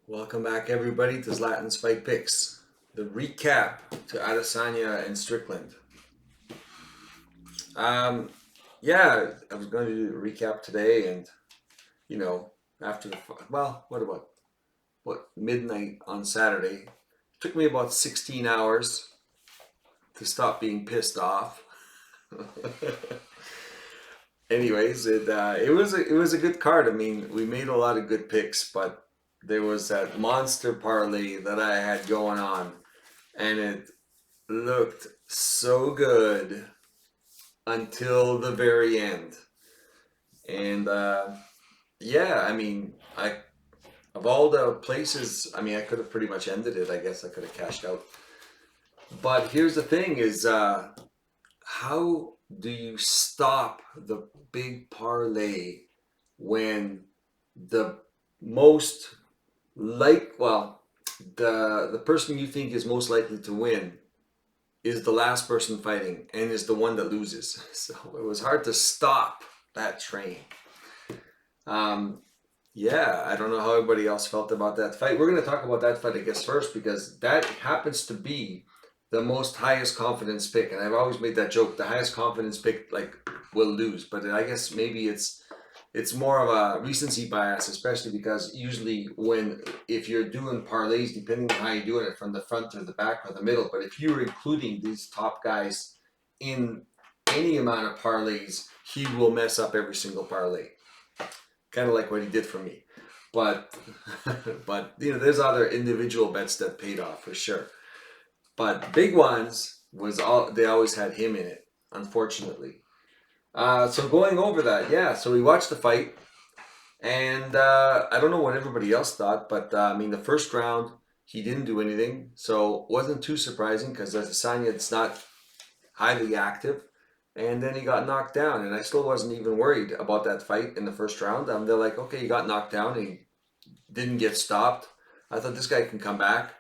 Welcome back, everybody, to Zlatan's Fight Picks. The recap to Adesanya and Strickland. Um, yeah, I was going to do a recap today, and after the what about midnight on Saturday? It took me about 16 hours to stop being pissed off. Anyways, it was a good card. I mean, we made a lot of good picks, but there was that monster parlay that I had going on, and it looked so good until the very end. And yeah, I mean, I of all the places, I mean, I could have pretty much ended it. I guess I could have cashed out. But here's the thing: is how do you stop the big parlay when the most the person you think is most likely to win is the last person fighting and is the one that loses. So it was hard to stop that train. Um, yeah, I don't know how everybody else felt about that fight. We're going to talk about that fight, I guess, first because that happens to be the most highest confidence pick. And I've always made that joke: the highest confidence pick will lose. But I guess maybe it's more of a recency bias, especially because usually if you're doing parlays, depending on how you're doing it, from the front or the back or the middle, but if you're including these top guys in any amount of parlays, he will mess up every single parlay, kind of like what he did for me. But there's other individual bets that paid off for sure. But big ones they always had him in it, unfortunately. So going over that, yeah. So we watched the fight. And I don't know what everybody else thought, but I mean, the first round, he didn't do anything. So it wasn't too surprising because Adesanya, it's not highly active. And then he got knocked down. And I still wasn't even worried about that fight in the first round. They're like, okay, he got knocked down and he didn't get stopped. I thought this guy can come back.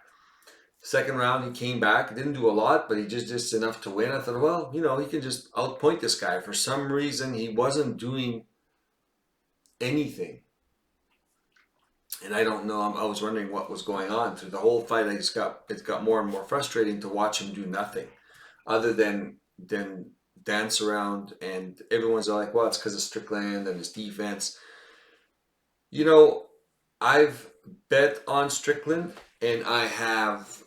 Second round, he came back, didn't do a lot, but he just enough to win. I thought, well, he can just outpoint this guy. For some reason, he wasn't doing anything. And I don't know. I was wondering what was going on through the whole fight. It got more and more frustrating to watch him do nothing, other than dance around. And everyone's like, "Well, it's because of Strickland and his defense." You know, I've bet on Strickland and I have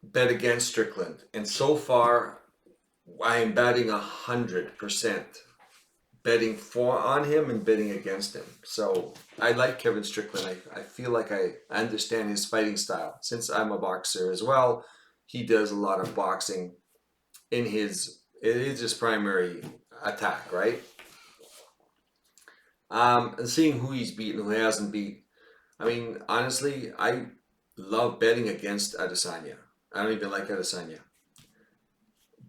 bet against Strickland, and so far I am batting 100%. Betting for on him and betting against him. So I like Kevin Strickland. I feel like I understand his fighting style. Since I'm a boxer as well, he does a lot of boxing it is his primary attack, right? And seeing who he's beaten, who he hasn't beat. I mean, honestly, I love betting against Adesanya. I don't even like Adesanya.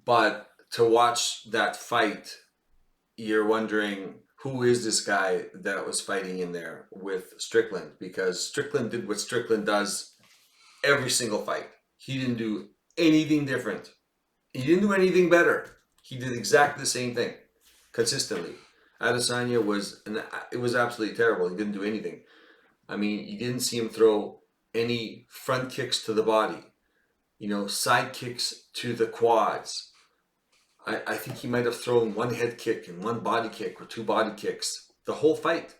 But to watch that fight, you're wondering who is this guy that was fighting in there with Strickland, because Strickland did what Strickland does every single fight. He didn't do anything different. He didn't do anything better. He did exactly the same thing consistently. Adesanya it was absolutely terrible. He didn't do anything. I mean, you didn't see him throw any front kicks to the body, side kicks to the quads. I think he might have thrown one head kick and one body kick or two body kicks the whole fight.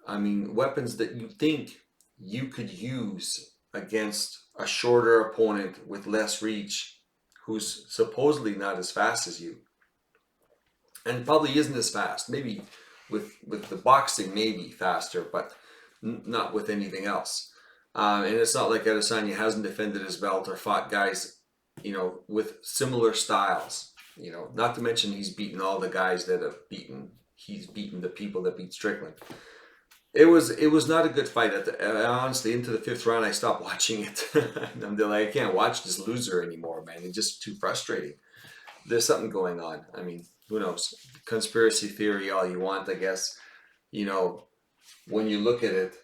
I mean, weapons that you think you could use against a shorter opponent with less reach, who's supposedly not as fast as you, and probably isn't as fast. Maybe with the boxing, maybe faster, but not with anything else. And it's not like Adesanya hasn't defended his belt or fought guys, with similar styles. Not to mention he's beaten all the guys that he's beaten the people that beat Strickland. It was not a good fight. Honestly, into the fifth round, I stopped watching it. I'm like, I can't watch this loser anymore, man. It's just too frustrating. There's something going on. I mean, who knows? Conspiracy theory, all you want, I guess. You know, when you look at it,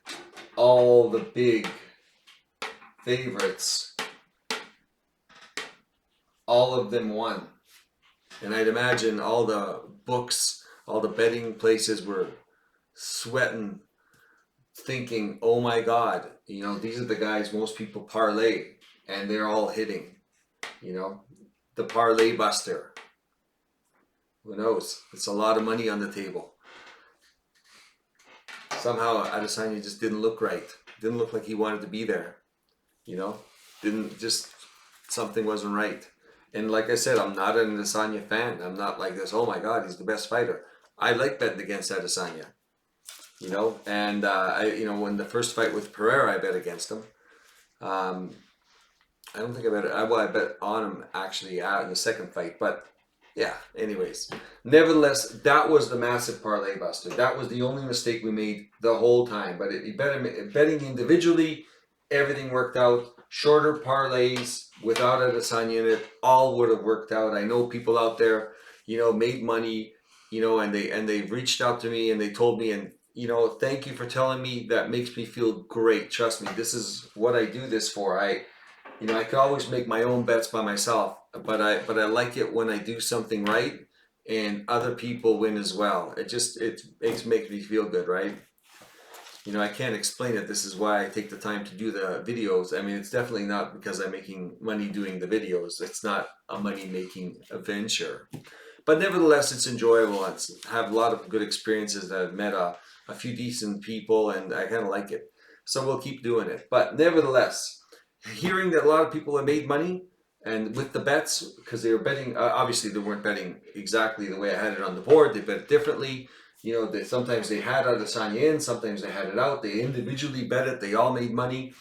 all the big favorites, all of them won. And I'd imagine all the books, all the betting places were sweating thinking, oh my God, you know, these are the guys most people parlay and they're all hitting, you know, the parlay buster. Who knows? It's a lot of money on the table. Somehow Adesanya just didn't look right. Didn't look like he wanted to be there. You know, didn't just something wasn't right. And like I said, I'm not an Adesanya fan. I'm not like this. Oh my God, he's the best fighter. I like betting against Adesanya. You know, and when the first fight with Pereira, I bet against him. I don't think I bet. I bet on him actually in the second fight, but yeah. Anyways, nevertheless, that was the massive parlay buster. That was the only mistake we made the whole time. But betting individually, everything worked out. Shorter parlays without Adesanya in it, all would have worked out. I know people out there, you know, made money, you know, and they reached out to me and they told me, and you know, thank you for telling me. That makes me feel great. Trust me, this is what I do this for. I could always make my own bets by myself, but I like it when I do something right and other people win as well. It makes me feel good, right? You know, I can't explain it. This is why I take the time to do the videos. I mean, it's definitely not because I'm making money doing the videos. It's not a money making venture, but nevertheless, it's enjoyable. I have a lot of good experiences. I've met a few decent people, and I kind of like it. So we'll keep doing it. But nevertheless, hearing that a lot of people have made money and with the bets, because they were betting, obviously they weren't betting exactly the way I had it on the board. They bet differently. You know, sometimes they had Adesanya in, sometimes they had it out. They individually bet it. They all made money.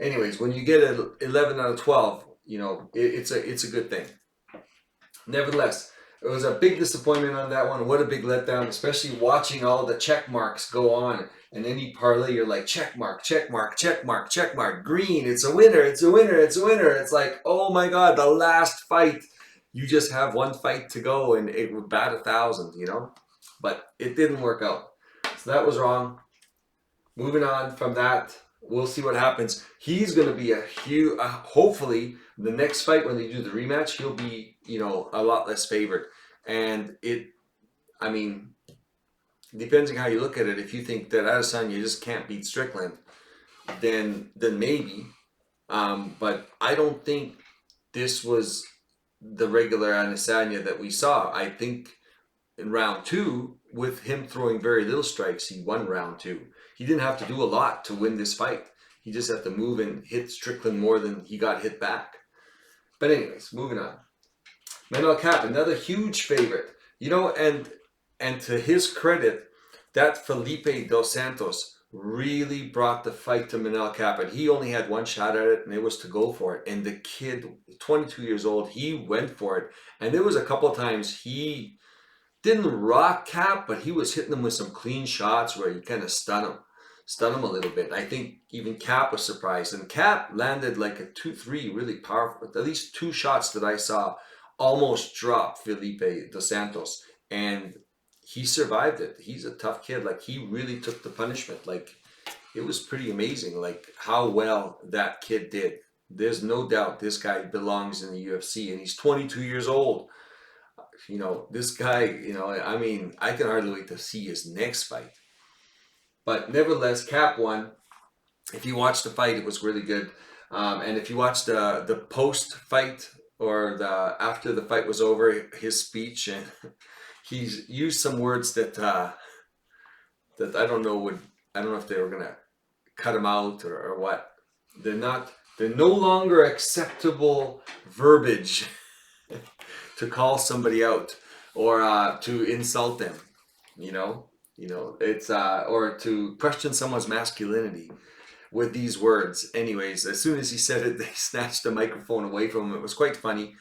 Anyways, when you get an 11 out of 12, you know, it's a good thing. Nevertheless, it was a big disappointment on that one. What a big letdown, especially watching all the check marks go on. And any parlay, you're like, check mark, check mark, check mark, check mark, green, it's a winner, it's a winner, it's a winner. It's like, oh my God, the last fight. You just have one fight to go and it would bat 1,000, you know? But it didn't work out. So that was wrong. Moving on from that, we'll see what happens. He's going to be a huge, hopefully, the next fight when they do the rematch, he'll be, you know, a lot less favored. And I mean, depends on how you look at it. If you think that Adesanya just can't beat Strickland, then maybe. But I don't think this was the regular Adesanya that we saw. I think in round two, with him throwing very little strikes, he won round two. He didn't have to do a lot to win this fight. He just had to move and hit Strickland more than he got hit back. But anyways, moving on. Manel Kape, another huge favorite. You know, and to his credit, that Felipe Dos Santos really brought the fight to Manel Kape. And he only had one shot at it, and it was to go for it. And the kid, 22 years old, he went for it. And there was a couple of times he didn't rock Kape, but he was hitting him with some clean shots where he kind of stun him a little bit. I think even Kape was surprised. And Kape landed like a 2-3, really powerful. At least two shots that I saw almost dropped Felipe Dos Santos. And he survived it. He's a tough kid. Like, he really took the punishment. Like, it was pretty amazing, like, how well that kid did. There's no doubt this guy belongs in the UFC, and he's 22 years old. You know, this guy, you know, I mean, I can hardly wait to see his next fight. But nevertheless, Kape won. If you watched the fight, it was really good. And if you watched the post-fight or the after the fight was over, his speech, and he's used some words that that I don't know if they were gonna cut him out or what. They're no longer acceptable verbiage to call somebody out or to insult them, you know, it's or to question someone's masculinity with these words. Anyways, as soon as he said it, they snatched the microphone away from him. It was quite funny.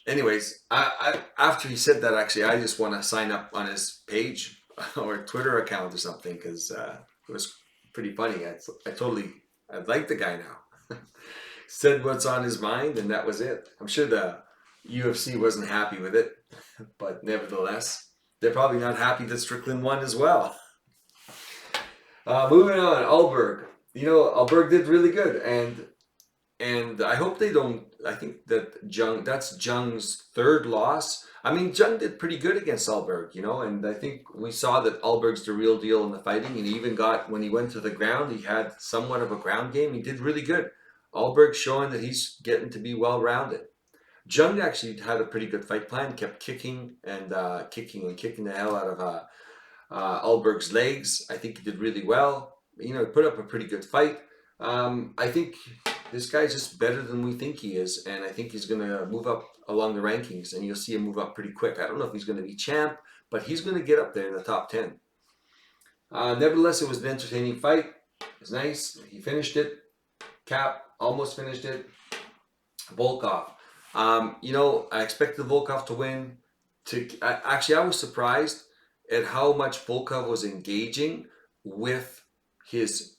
Anyways, I after he said that, actually, I just want to sign up on his page or Twitter account or something, because it was pretty funny. I like the guy now. Said what's on his mind, and that was it. I'm sure the UFC wasn't happy with it, but nevertheless, they're probably not happy that Strickland won as well. Moving on, Alberg. You know, Alberg did really good, and And I hope they don't. I think that that's Jung's third loss. I mean, Jung did pretty good against Alberg, and I think we saw that Alberg's the real deal in the fighting. And he even got, when he went to the ground, he had somewhat of a ground game. He did really good. Alberg showing that he's getting to be well rounded. Jung actually had a pretty good fight plan, kept kicking and kicking the hell out of Alberg's legs. I think he did really well. He put up a pretty good fight. I think this guy's just better than we think he is, and I think he's going to move up along the rankings, and you'll see him move up pretty quick. I don't know if he's going to be champ, but he's going to get up there in the top 10. Nevertheless, it was an entertaining fight. It was nice. He finished it. Cap almost finished it. Volkov. I expected Volkov to win. Actually, I was surprised at how much Volkov was engaging with his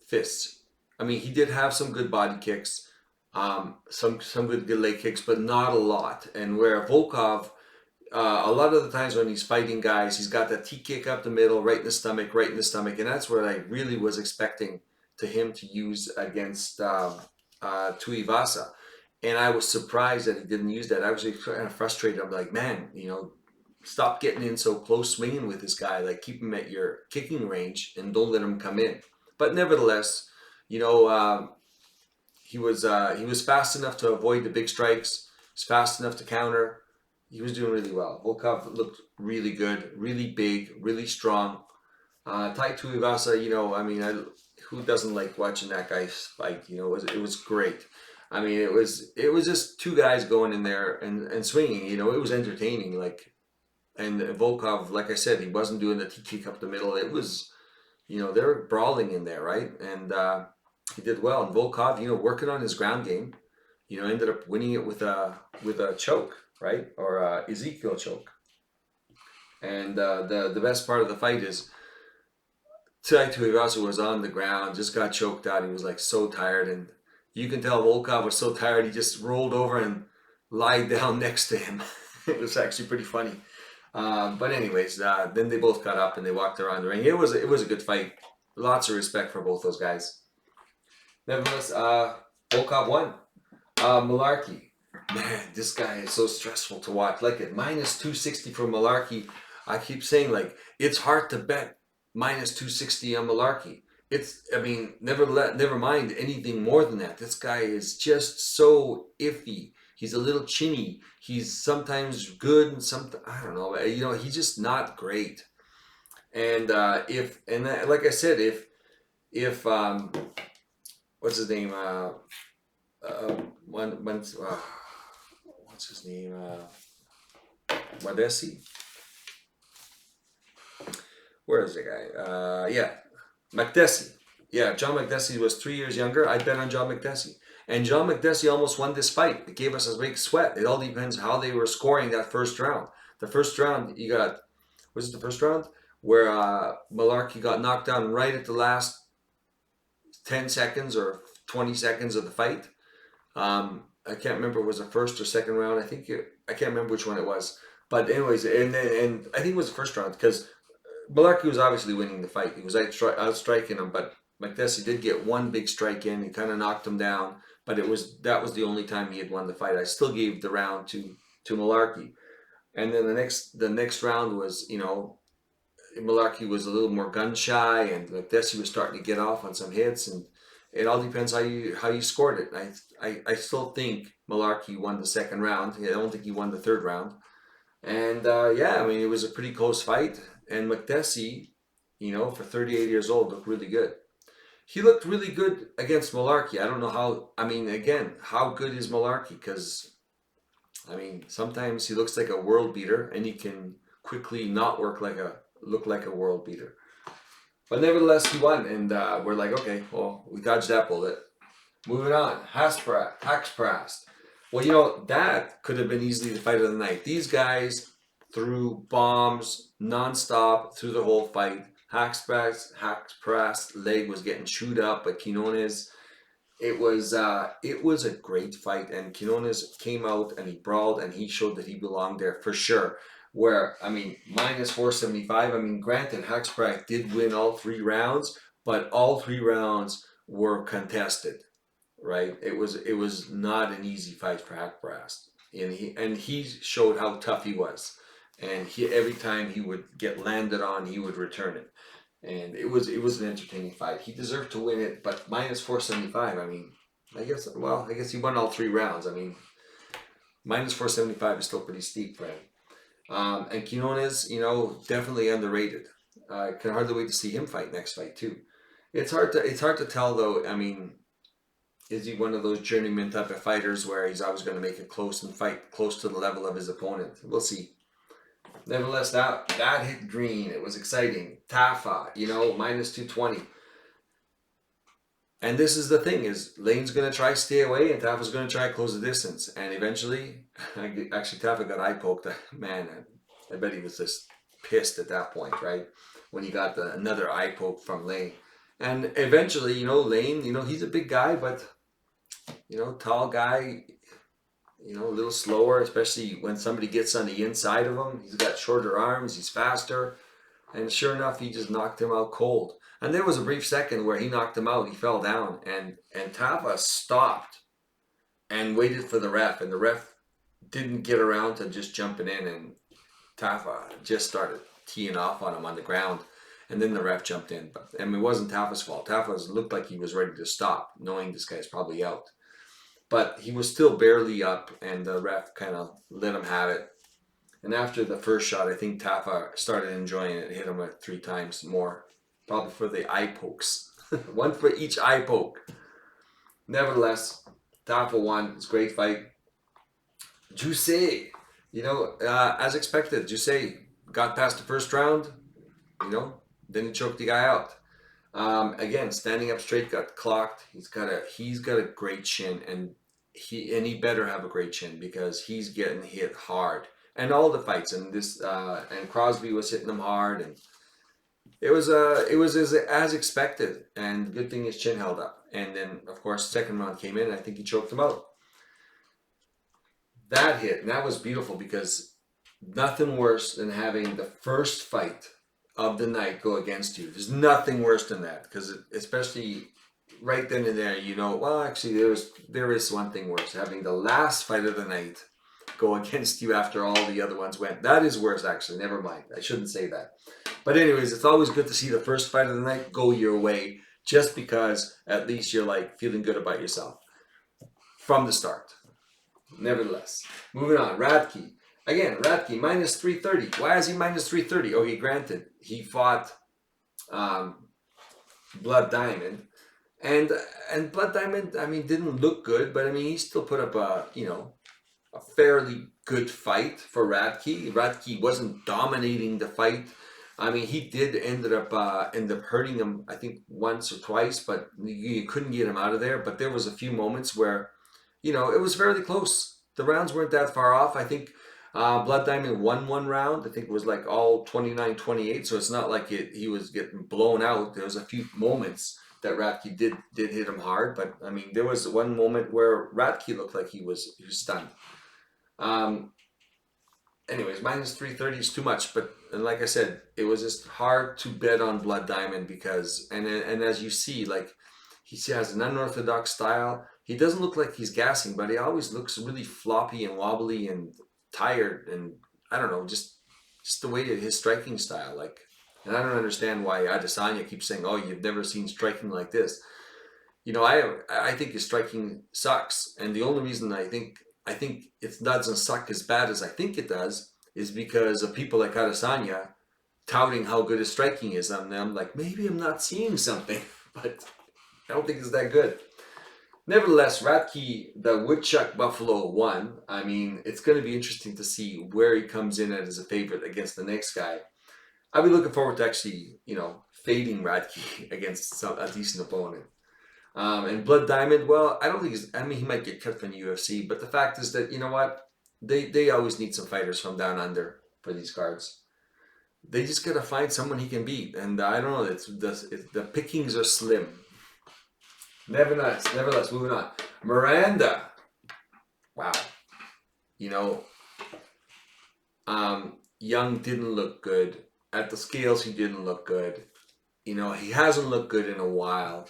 fists. I mean, he did have some good body kicks, some good leg kicks, but not a lot. And where Volkov, a lot of the times when he's fighting guys, he's got that T kick up the middle, right in the stomach, and that's what I really was expecting to him to use against Tuivasa. And I was surprised that he didn't use that. I was kind of frustrated. I'm like, man, stop getting in so close swinging with this guy. Like, keep him at your kicking range and don't let him come in. But nevertheless, he was fast enough to avoid the big strikes. He's fast enough to counter. He was doing really well. Volkov looked really good, really big, really strong. Tai Tuivasa, who doesn't like watching that guy fight? It was great. I mean, it was just two guys going in there and swinging. It was entertaining. And Volkov, like I said, he wasn't doing the T kick up the middle. It was, they were brawling in there, right? And he did well. And Volkov, working on his ground game, ended up winning it with a choke, right? Or a Ezekiel choke. And the best part of the fight is Tai Tuivasa was on the ground, just got choked out. He was like so tired, and you can tell Volkov was so tired he just rolled over and lied down next to him. It was actually pretty funny. But anyways, then they both got up and they walked around the ring. It was a good fight. Lots of respect for both those guys. Nevertheless, Volkov won. Malarkey, man, this guy is so stressful to watch. Like at minus 260 for Malarkey, I keep saying it's hard to bet minus 260 on Malarkey. Never mind anything more than that. This guy is just so iffy. He's a little chinny. He's sometimes good and sometimes, I don't know. He's just not great. And like I said, if what's his name? What's his name? Madesi. Where is the guy? Makdessi. Yeah, John Makdessi was 3 years younger. I bet on John Makdessi. And John Makdessi almost won this fight. It gave us a big sweat. It all depends how they were scoring that first round. The first round, was it the first round? Where Malarkey got knocked down right at the last 10 seconds or 20 seconds of the fight. I can't remember if it was the first or second round. I can't remember which one it was. But anyways, and I think it was the first round because Malarkey was obviously winning the fight. He was outstriking him, but Makdessi did get one big strike in. He kind of knocked him down, but that was the only time he had won the fight. I still gave the round to Malarkey. And then the next round was, Malarkey was a little more gun shy, and Makdessi was starting to get off on some hits, and it all depends how you scored it. I still think Malarkey won the second round. I don't think he won the third round. And it was a pretty close fight. And Makdessi, for 38 years old, looked really good. He looked really good against Malarkey. I don't know how good is Malarkey? Because, sometimes he looks like a world beater, and he can quickly not look like a world beater. But nevertheless, he won, and we're like, okay, well, we dodged that bullet. Moving on, Haxprast. Well, that could have been easily the fight of the night. These guys threw bombs nonstop through the whole fight. Haxprast's leg was getting chewed up by Quinones. It was a great fight, and Quinones came out and he brawled and he showed that he belonged there for sure. Where, minus 475, granted, Haxprast did win all 3 rounds, but all 3 rounds were contested. right? It was not an easy fight for Haqparast, and he showed how tough he was, and every time he would get landed on, he would return it, and it was an entertaining fight. He deserved to win it, but minus 475. I mean, I guess he won all 3 rounds. I mean, minus 475 is still pretty steep for him. And Quinones, definitely underrated. I can hardly wait to see him fight next fight too. It's hard to tell though. I mean, is he one of those journeyman type of fighters where he's always going to make it close and fight close to the level of his opponent? We'll see. Nevertheless, that hit green. It was exciting. Tafa, minus 220. And this is the thing: is Lane's going to try stay away, and Tafa's going to try close the distance. And eventually, actually, Tafa got eye poked. Man, I bet he was just pissed at that point, right? When he got another eye poke from Lane. And eventually, Lane, he's a big guy, but tall guy, a little slower, especially when somebody gets on the inside of him. He's got shorter arms, he's faster. And sure enough, he just knocked him out cold. And there was a brief second where he knocked him out, he fell down, and Tafa stopped and waited for the ref. And the ref didn't get around to just jumping in, and Tafa just started teeing off on him on the ground. And then the ref jumped in. But it wasn't Tafa's fault. Tafa looked like he was ready to stop, knowing this guy's probably out. But he was still barely up, and the ref kind of let him have it. And after the first shot, I think Tafa started enjoying it. Hit him 3 times more, probably for the eye pokes. One for each eye poke. Nevertheless, Tafa won. It's a great fight. Juicy, as expected, Juicy got past the first round. Then he choked the guy out. Again, standing up straight, got clocked. He's got a great chin, and he better have a great chin because he's getting hit hard. And all the fights, and and Crosby was hitting him hard, and it was as expected. And good thing his chin held up. And then of course, second round came in, and I think he choked him out. That hit, and that was beautiful because nothing worse than having the first fight of the night go against you. There's nothing worse than that, because especially right then and there, well, actually there is one thing worse: having the last fight of the night go against you after all the other ones went. That is worse, actually. Never mind. I shouldn't say that. But anyways, it's always good to see the first fight of the night go your way, just because at least you're like feeling good about yourself from the start. Nevertheless, moving on. Radke. Again, Radke, minus 330. Why is he minus 330? Okay, granted, he fought Blood Diamond. And Blood Diamond, didn't look good, but he still put up a fairly good fight for Radke. Radke wasn't dominating the fight. He did end up hurting him, I think, once or twice, but you couldn't get him out of there. But there was a few moments where, it was fairly close. The rounds weren't that far off. I think Blood Diamond won 1 round. I think it was like all 29-28. So it's not like he was getting blown out. There was a few moments that Radke did hit him hard. But, there was one moment where Radke looked like he was stunned. Anyways, minus 330 is too much. And like I said, it was just hard to bet on Blood Diamond because, and as you see, like, he has an unorthodox style. He doesn't look like he's gassing, but he always looks really floppy and wobbly and tired, and I don't know, just the way that his striking style, like, and I don't understand why Adesanya keeps saying, "Oh, you've never seen striking like this." I think his striking sucks, and the only reason I think it doesn't suck as bad as I think it does is because of people like Adesanya touting how good his striking is, and I'm like, maybe I'm not seeing something, but I don't think it's that good. Nevertheless, Radke, the Woodchuck Buffalo, won. It's going to be interesting to see where he comes in as a favorite against the next guy. I'll be looking forward to actually, fading Radke against a decent opponent. And Blood Diamond, well, I don't think he might get cut from the UFC, but the fact is that, they always need some fighters from down under for these cards. They just got to find someone he can beat. And I don't know, the pickings are slim. Nevertheless, moving on. Miranda. Wow. Young didn't look good. At the scales, he didn't look good. He hasn't looked good in a while.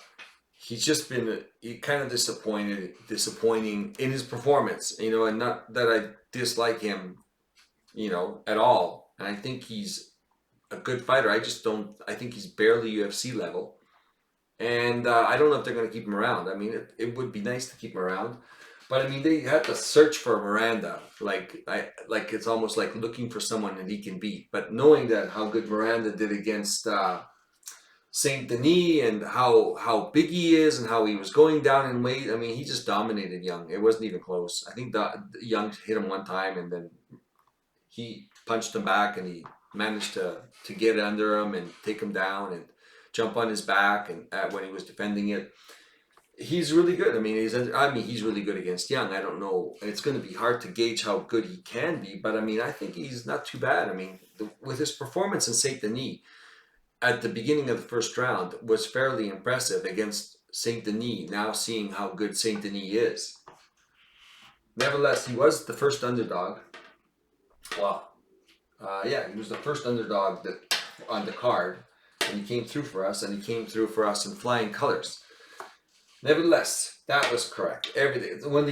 he's just been kind of disappointing in his performance, you know, and not that I dislike him, you know, at all. And I think he's a good fighter. I just don't, I think he's barely UFC level. And I don't know if they're going to keep him around. I mean, it would be nice to keep him around. But I mean, they had to search for Miranda. Like it's almost like looking for someone that he can beat. But knowing that how good Miranda did against Saint Denis and how big he is and how he was going down in weight, I mean, he just dominated Young. It wasn't even close. I think Young hit him one time and then he punched him back and he managed to get under him and take him down and jump on his back and when he was defending it. He's really good. I mean, he's really good against Young. I don't know. It's going to be hard to gauge how good he can be, but I mean, I think he's not too bad. I mean, with his performance in Saint Denis at the beginning of the first round was fairly impressive against Saint Denis. Now seeing how good Saint Denis is. Nevertheless, he was the first underdog. Well, yeah, he was the first underdog on the card, and he came through for us, and he came through for us in flying colors. Nevertheless, that was correct. Everything when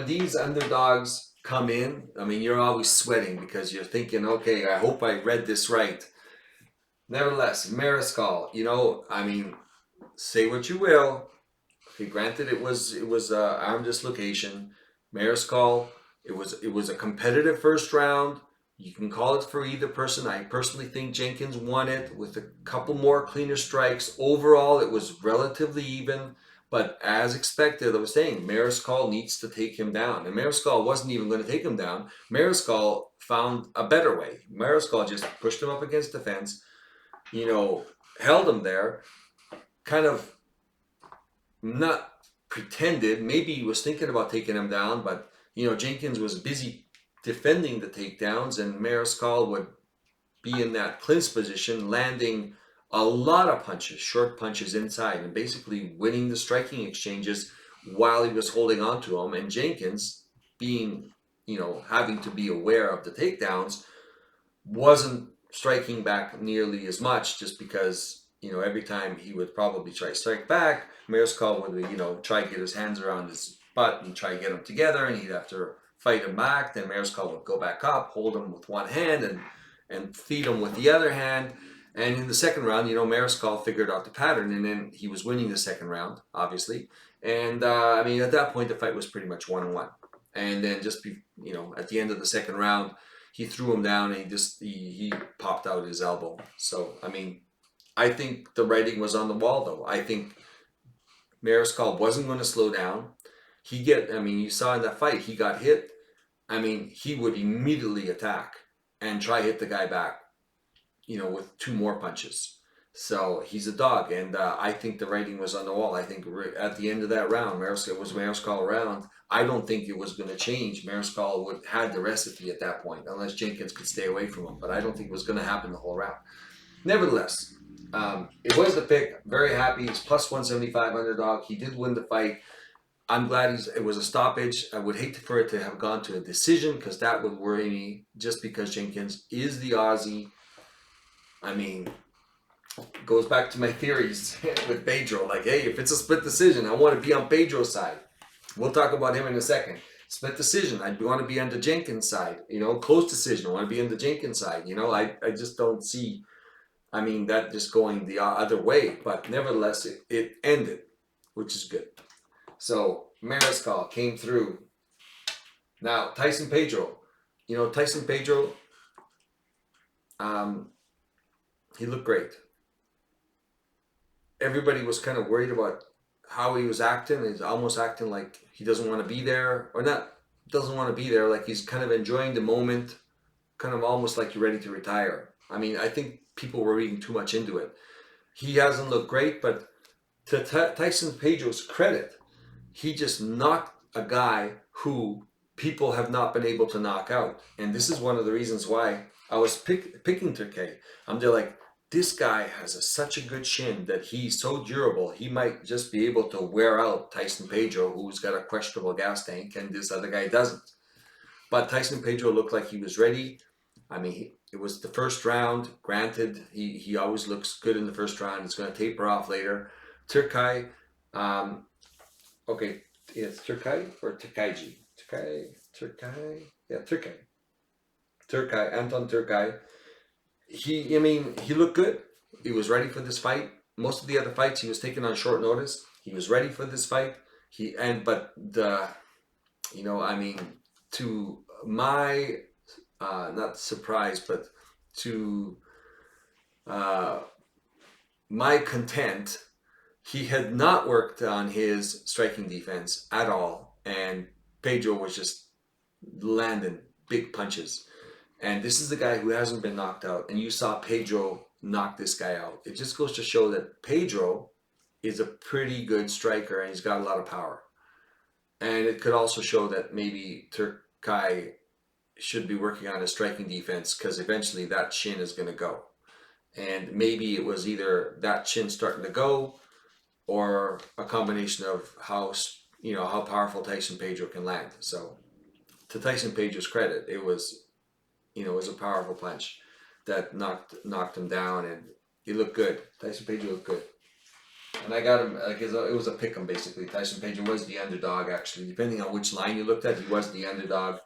these underdogs come in, I mean, you're always sweating because you're thinking, okay, I hope I read this right. Nevertheless, Mariscal, you know, I mean, say what you will. Okay, granted, it was arm dislocation. Mariscal, it was a competitive first round. You can call it for either person. I personally think Jenkins won it with a couple more cleaner strikes. Overall, it was relatively even. But as expected, I was saying, Mariscal needs to take him down. And Mariscal wasn't even going to take him down. Mariscal found a better way. Mariscal just pushed him up against the fence, you know, held him there, kind of not pretended. Maybe he was thinking about taking him down, but, you know, Jenkins was busy defending the takedowns, and Mariscal would be in that clinch position, landing a lot of punches, short punches inside, and basically winning the striking exchanges while he was holding on to him. And Jenkins, being, you know, having to be aware of the takedowns, wasn't striking back nearly as much just because, you know, every time he would probably try to strike back, Mariscal would, you know, try to get his hands around his butt and try to get them together, and he'd have to fight him back. Then Mariscal would go back up, hold him with one hand, and feed him with the other hand. And in the second round, you know, Mariscal figured out the pattern, and then he was winning the second round, obviously. And I mean, at that point, the fight was pretty much 1-1. And then you know, at the end of the second round, he threw him down, and he popped out his elbow. So I mean, I think the writing was on the wall, though. I think Mariscal wasn't going to slow down. I mean, you saw in that fight, he got hit. I mean, he would immediately attack and try to hit the guy back, you know, with two more punches. So he's a dog, and I think the writing was on the wall. I think at the end of that round, Mariscal round. I don't think it was going to change. Mariscal had the recipe at that point, unless Jenkins could stay away from him. But I don't think it was going to happen the whole round. Nevertheless, it was the pick. Very happy. He's plus 175 underdog. He did win the fight. I'm glad it was a stoppage. I would hate for it to have gone to a decision because that would worry me just because Jenkins is the Aussie. I mean, it goes back to my theories with Pedro. Like, hey, if it's a split decision, I want to be on Pedro's side. We'll talk about him in a second. Split decision, I want to be on the Jenkins side. You know, close decision, I want to be on the Jenkins side. You know, I just don't see, I mean, that just going the other way. But nevertheless, it ended, which is good. So Mariscal came through. Now Tyson Pedro, you know, he looked great. Everybody was kind of worried about how he was acting. He's almost acting like he doesn't want to be there, or not doesn't want to be there. Like he's kind of enjoying the moment, kind of almost like you're ready to retire. I mean, I think people were reading too much into it. He hasn't looked great, but to Tyson Pedro's credit, he just knocked a guy who people have not been able to knock out. And this is one of the reasons why I was picking Turkey. I'm there like, this guy has such a good shin that he's so durable, he might just be able to wear out Tyson Pedro, who's got a questionable gas tank, and this other guy doesn't. But Tyson Pedro looked like he was ready. I mean, it was the first round. Granted, he always looks good in the first round. It's going to taper off later. Turkey, Okay, it's Turkai or Turkaiji? Turkai, yeah, Turkai, Anton Turkai. I mean, he looked good. He was ready for this fight. Most of the other fights, he was taken on short notice. He was ready for this fight. But I mean, to my not surprise, but to uh, my content, he had not worked on his striking defense at all, and Pedro was just landing big punches. And this is the guy who hasn't been knocked out, and you saw Pedro knock this guy out. It just goes to show that Pedro is a pretty good striker, and he's got a lot of power. And it could also show that maybe Turkai should be working on his striking defense, because eventually that chin is going to go. And maybe it was either that chin starting to go, or a combination of how powerful Tyson Pedro can land. So, to Tyson Pedro's credit, it was a powerful punch that knocked him down, and he looked good. Tyson Pedro looked good, and I got him it was a pick 'em basically. Tyson Pedro was the underdog, actually, depending on which line you looked at. He was the underdog.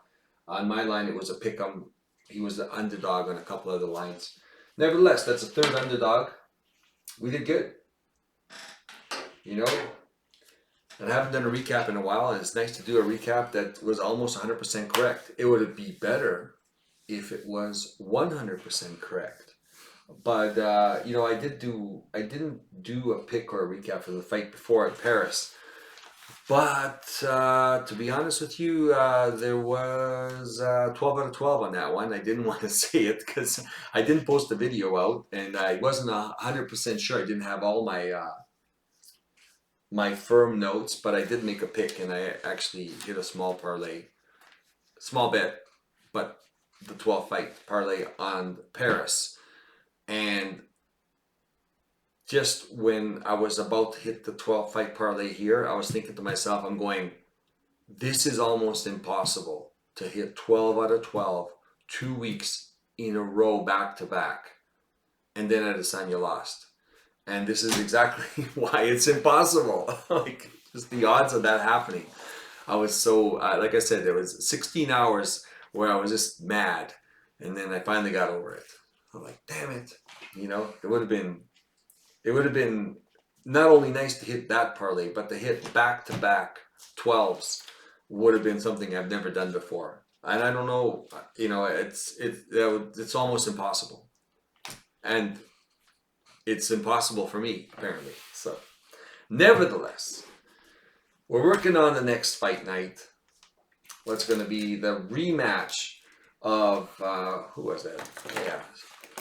On my line, it was a pick 'em. He was the underdog on a couple other lines. Nevertheless, that's a third underdog. We did good. And I haven't done a recap in a while, and it's nice to do a recap that was almost 100% correct. It would be better if it was 100% correct. But I didn't do a pick or a recap for the fight before at Paris. But to be honest with you, there was 12 out of 12 on that one. I didn't want to say it because I didn't post the video out, and I wasn't 100% sure. I didn't have all my firm notes, but I did make a pick, and I actually hit a small parlay, small bet, but the 12 fight parlay on Paris. And just when I was about to hit the 12 fight parlay here, I was thinking to myself, this is almost impossible to hit 12 out of 12, 2 weeks in a row back to back. And then Adesanya lost. And this is exactly why it's impossible. Just the odds of that happening. I was so, like I said, there was 16 hours where I was just mad. And then I finally got over it. I'm like, damn it. It would have been not only nice to hit that parlay, but to hit back-to-back 12s would have been something I've never done before. And I don't know, it's almost impossible. And it's impossible for me, apparently. So, nevertheless, we're working on the next fight night. What's going to be the rematch of, who was that? Yeah,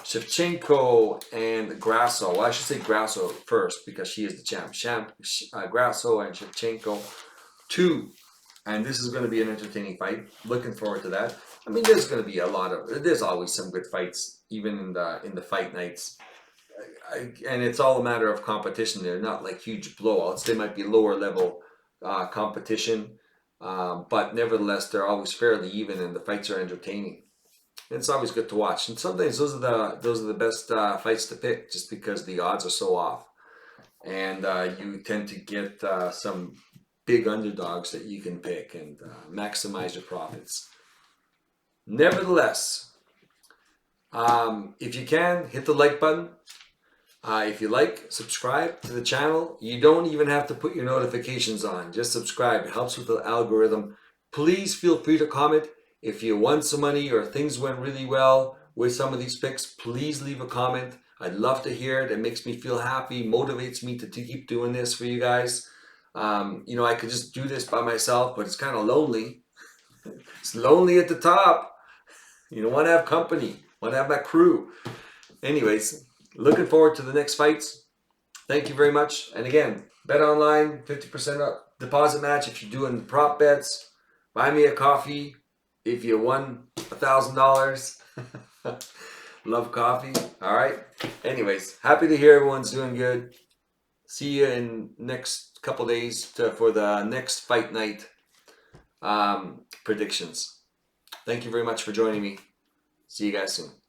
Shevchenko and Grasso. Well, I should say Grasso first because she is the champ. Grasso and Shevchenko 2. And this is going to be an entertaining fight. Looking forward to that. I mean, there's going to be there's always some good fights, even in the fight nights. And it's all a matter of competition. They're not like huge blowouts. They might be lower level competition, but nevertheless, they're always fairly even, and the fights are entertaining. And it's always good to watch. And sometimes those are the best fights to pick, just because the odds are so off, and you tend to get some big underdogs that you can pick and maximize your profits. Nevertheless, if you can, hit the like button. If you like, subscribe to the channel. You don't even have to put your notifications on. Just subscribe. It helps with the algorithm. Please feel free to comment. If you won some money or things went really well with some of these picks, please leave a comment. I'd love to hear it. It makes me feel happy, motivates me to keep doing this for you guys. I could just do this by myself, but it's kind of lonely. It's lonely at the top. You don't want to have company. You want to have that crew. Anyways, looking forward to the next fights. Thank you very much. And again, bet online, 50% up deposit match if you're doing prop bets. Buy me a coffee if you won $1,000. Love coffee. All right. Anyways, happy to hear everyone's doing good. See you in next couple days for the next fight night predictions. Thank you very much for joining me. See you guys soon.